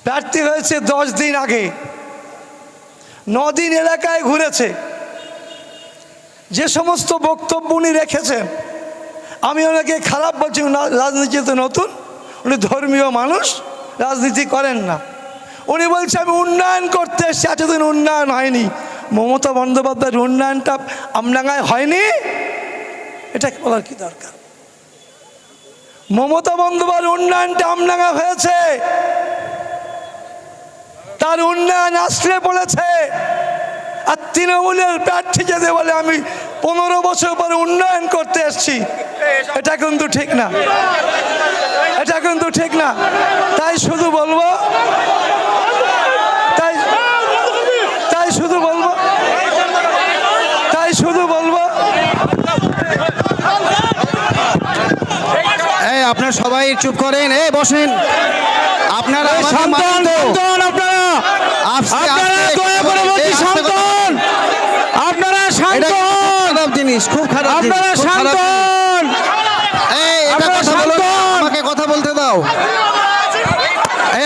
প্রার্থী হয়েছে 10 দিন আগে, 9 দিন এলাকায় ঘুরেছে। যে সমস্ত বক্তব্য উনি রেখেছেন, আমি ওনাকে খারাপ বলছি না, রাজনীতিতে নতুন, উনি ধর্মীয় মানুষ, রাজনীতি করেন না। উনি বলছে আমি উন্নয়ন করতে এসেছি, এতদিন উন্নয়ন হয়নি। মমতা বন্দ্যোপাধ্যায়ের উন্নয়নটা আমডাঙ্গায় হয়নি, এটা বলার কি দরকার? মমতা বন্দ্যোপাধ্যায়ের উন্নয়নটা আমডাঙ্গা হয়েছে, তার উন্নয়ন আসলে পড়েছে। আর তৃণমূলের প্রার্থী যেতে বলে আমি 15 বছর পরে উন্নয়ন করতে এসেছি, এটা কিন্তু ঠিক না, এটা কিন্তু ঠিক না। তাই শুধু বলবো, তাই শুধু বলবো আপনারা সবাই চুপ করেন, বসেন। আপনারা জিনিস খুব খারাপ, আমাকে কথা বলতে দাও।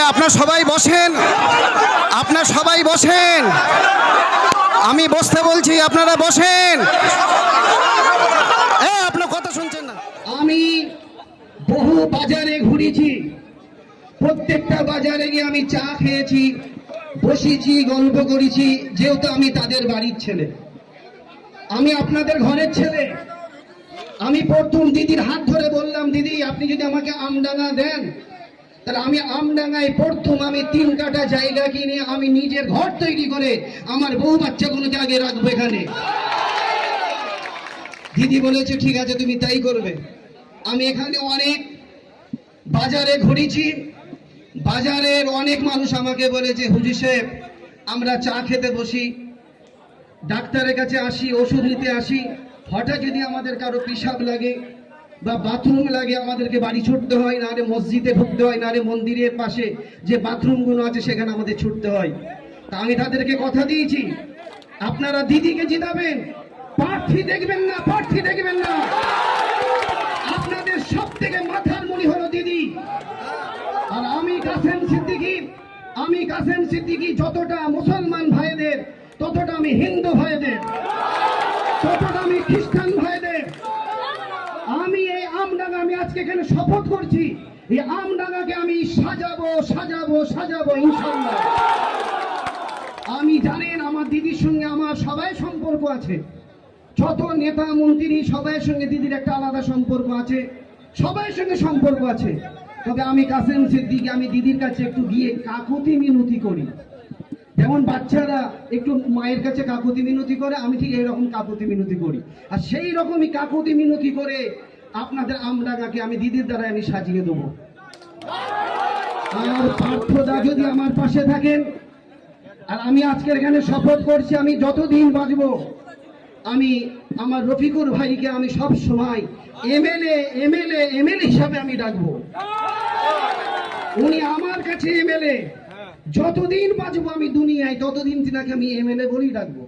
আপনারা সবাই বসেন, আপনারা সবাই বসেন, আমি বসতে বলছি, আপনারা বসেন। আপনার কথা শুনছেন না? আমি বহু বাজারে ঘুরেছি, প্রত্যেকটা বাজারে গিয়ে আমি চা খেয়েছি, বসেছি, গল্প করেছি, যেহেতু আমি তাদের বাড়ির ছেলে, আমি আপনাদের ঘরের ছেলে। আমি প্রথম দিদির হাত ধরে বললাম, দিদি আপনি যদি আমাকে আমডাঙ্গা দেন, তাহলে আমি আমডাঙ্গায় প্রথম আমি 3 কাঠা জায়গা কিনে আমি নিজের ঘর তৈরি করে আমার বউ বাচ্চাগুলোকে আগে রাখবো এখানে। দিদি বলেছে ঠিক আছে তুমি তাই করবে। আমি এখানে অনেক বাজারে ঘুরেছি, বাজারের অনেক মানুষ আমাকে বলেছে হুজুর সাহেব আমরা চা খেতে বসি, ডাক্তারের কাছে আসি, ওষুধ নিতে আসি, হঠাৎ যদি আমাদের কারো পেশাব লাগে বা বাথরুম লাগে আমাদেরকে বাড়ি ছুটতে হয়, না রে মসজিদে ঢুকতে হয়, না রে মন্দিরের পাশে যে বাথরুমগুলো আছে সেখানে আমাদের ছুটতে হয়। তা আমি তাদেরকে কথা দিয়েছি আপনারা দিদিকে জিতাবেন, প্রার্থী দেখবেন না, প্রার্থী দেখবেন না। আপনাদের সব থেকে মাথার মণি হলো দিদি। আর আমি কাসেম সিদ্দিকী যতটা মুসলমান ভাইদের, ততটা আমি হিন্দু ভাইদের, ততটা আমি খ্রিস্টান ভাইদের, আমি এই আমডাঙ্গা আমি আজকে এখানে শপথ করছি, এই আমডাঙ্গাকে আমি সাজাবো সাজাবো সাজাবো ইনশাআল্লাহ। আমি জানেন আমার দিদির সঙ্গে আমার সবাই সম্পর্ক আছে, যত নেতা মন্ত্রী সবার সঙ্গে দিদির একটা আলাদা সম্পর্ক আছে, সবার সঙ্গে সম্পর্ক আছে। তবে আমি কাসেম সিদ্দিকী আমি দিদির কাছে একটু গিয়ে কাকুতি মিনতি করি, যেমন বাচ্চারা একটু মায়ের কাছে কাকুতি মিনতি করে, আমি ঠিক এইরকম কাকুতি মিনতি করি। আর সেই রকমই কাকুতি মিনতি করে আপনাদের আমডাঙ্গাকে আমি দিদির দ্বারা আমি সাজিয়ে দেবো। আর পার্থদা যদি আমার পাশে থাকেন, আর আমি আজকের এখানে শপথ করছি আমি যতদিন বাঁচবো আমি আমার রফিকুর ভাইকে আমি সব সময় এমএলএ হিসাবে আমি ডাকবো। উনি আমার কাছে এমএলএ, যতদিন বাঁচবো আমি দুনিয়ায় ততদিন তিনাকে আমি এমএলএ বলেই ডাকবো।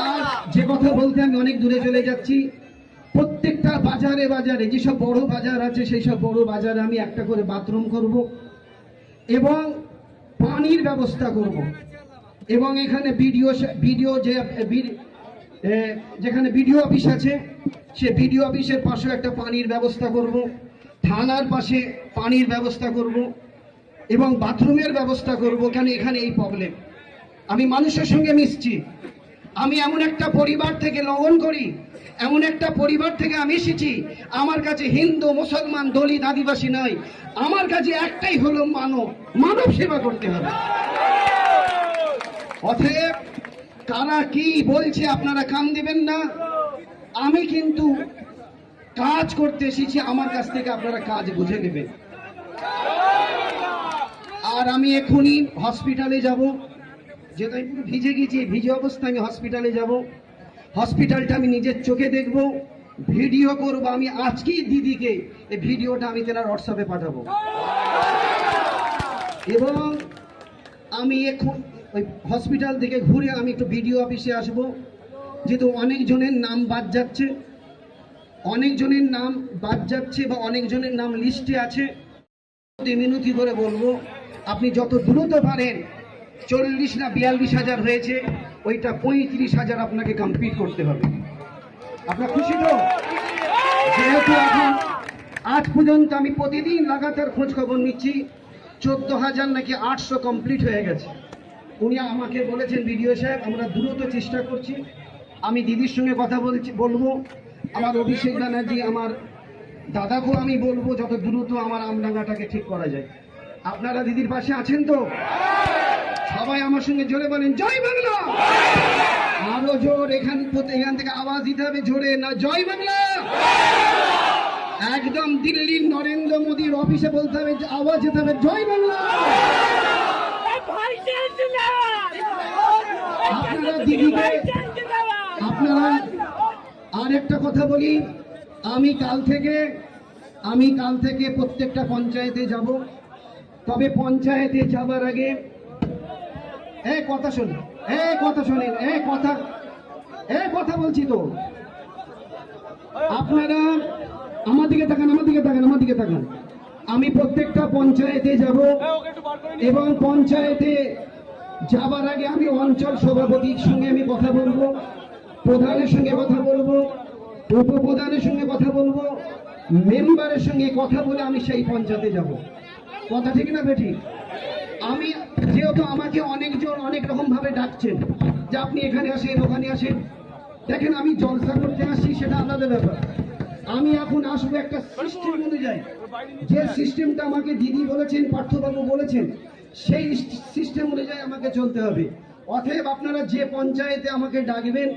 আর যে কথা বলতে আমি অনেক দূরে চলে যাচ্ছি, প্রত্যেকটা বাজারে বাজারে যেসব বড় বাজার আছে সেই সব বড় বাজারে আমি একটা করে বাথরুম করব এবং পানির ব্যবস্থা করব। এবং এখানে যেখানে বিডিও অফিস আছে সে বিডিও অফিসের পাশে একটা পানির ব্যবস্থা করব, থানার পাশে পানির ব্যবস্থা করব এবং বাথরুমের ব্যবস্থা করব। কেন এখানে এই প্রবলেম, আমি মানুষের সঙ্গে মিশছি, আমি এমন একটা পরিবার থেকে লগন করি, এমন একটা পরিবার থেকে আমি এসেছি, আমার কাছে হিন্দু মুসলমান দলিত আদিবাসী নাই, আমার কাছে একটাই হলো মানব সেবা করতে হবে। অতএব কারা কি বলছে আপনারা কান দিবেন না, আমি কিন্তু কাজ করতে এসেছি, আমার কাছ থেকে আপনারা কাজ বুঝে নেবেন। আর আমি এখনই হসপিটালে যাব, যেহেতু আমি পুরো ভিজে গেছি, ভিজে অবস্থায় আমি হসপিটালে যাব, হসপিটালটা আমি নিজের চোখে দেখব, ভিডিও করব। আমি আজকেই দিদিকে এই ভিডিওটা আমি তেনার হোয়াটসঅ্যাপে পাঠাবো। এবং আমি এখন ওই হসপিটাল থেকে ঘুরে আমি একটু বিডিও অফিসে আসব, যেহেতু অনেকজনের নাম বাদ যাচ্ছে, অনেকজনের নাম বাদ যাচ্ছে বা অনেকজনের নাম লিস্টে আছে। মিনতি করে বলবো, আপনি যত দ্রুত পারেন, 40 না 42,000 হয়েছে, ওইটা 35,000 আপনাকে কমপ্লিট করতে হবে। আপনার খুশি তো? যেহেতু এখন আজ পর্যন্ত আমি প্রতিদিন লাগাতার খোঁজ খবর নিচ্ছি, 14,000 নাকি 800 কমপ্লিট হয়ে গেছে। উনি আমাকে বলেছেন, বিডিও সাহেব আমরা দ্রুত চেষ্টা করছি। আমি দিদির সঙ্গে কথা বলবো, আমার অভিষেক ব্যানার্জি আমার দাদাকেও আমি বলবো যত দ্রুত আমার আমডাঙ্গাটাকে ঠিক করা যায়। আপনারা দিদির পাশে আছেন তো? সবাই আমার সঙ্গে জোরে বলেন জয় বাংলা। আরো জোর এখান থেকে আওয়াজ দিতে হবে জোরে, না জয় বাংলা। একদম দিল্লির নরেন্দ্র মোদীর অফিসে বলতে হবে, আওয়াজ দিতে হবে জয় বাংলা। আপনারা দিদিকে, আপনারা আর একটা কথা বলি, আমি কাল থেকে প্রত্যেকটা পঞ্চায়েতে যাব। তবে পঞ্চায়েতে যাবার আগে কথা শোনেন, কথা বলছি তো। আপনারা আমার দিকে তাকান। আমি প্রত্যেকটা পঞ্চায়েতে যাব এবং পঞ্চায়েতে যাবার আগে আমি অঞ্চল সভাপতির সঙ্গে আমি কথা বলবো, প্রধানের সঙ্গে কথা বলবো, উপপ্রধানের সঙ্গে কথা বলবো, মেম্বারের সঙ্গে কথা বলে আমি সেই পঞ্চায়েতে যাব। কথা ঠিক না বেঠিক? আমি যেহেতু আমাকে অনেকজন অনেক রকম ভাবে ডাকছেন যে আপনি এখানে আসেন ওখানে আসেন, দেখেন আমি জলসা করতে আসছি সেটা আলাদা ব্যাপার। আমি এখন আসবো একটা সিস্টেম অনুযায়ী, যে সিস্টেমটা আমাকে দিদি বলেছেন, পার্থবাবু বলেছেন, সেই সিস্টেম অনুযায়ী আমাকে চলতে হবে। অতএব আপনারা যে পঞ্চায়েতে আমাকে ডাকবেন